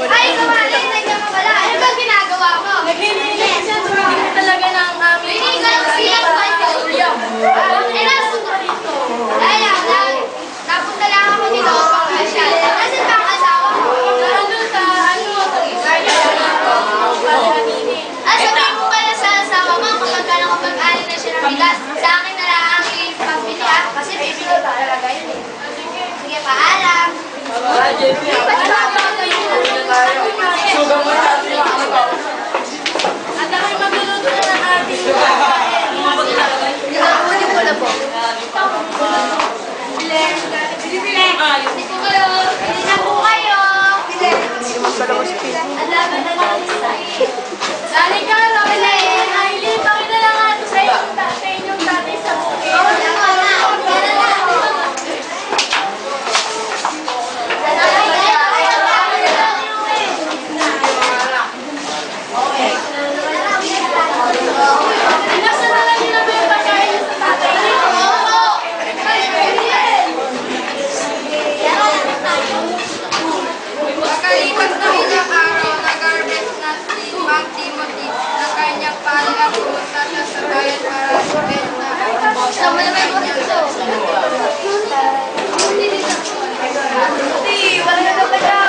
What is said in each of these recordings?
Ay, kumalay, nandiyan ka pala. Ano ba ginagawa mo? Naglilinis yan. Tumigil talaga ng aming... Napunta lang ako dito upang masyal. Nasaan ba ang asawa mo? Nandun sa Sabihin mo pala sa asawa mo kapag nakapag-alin na siya ng bigas. Sa akin na lang ang pagbili kasi bibili ko talaga yun eh. Sige, paalam. At ako'y magluluto na ng ating... Hindi ko na po. Bili-bili. Hindi ko kayo. Hindi na po kayo. Alaban na lang sa Dali ka, Roland. Nailipang na lang ato sa inyong tatay sa bukid. Nasa na lang nila ba yung pagkain sa tatay niyo? Makalipas na ilang araw, nag-harvest na si Mang Timothy ng kanyang palay at pumunta siya sa bayan para sabihin na Sama naman mo dito. Wala na daw pala.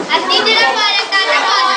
At dito na po nagtatapos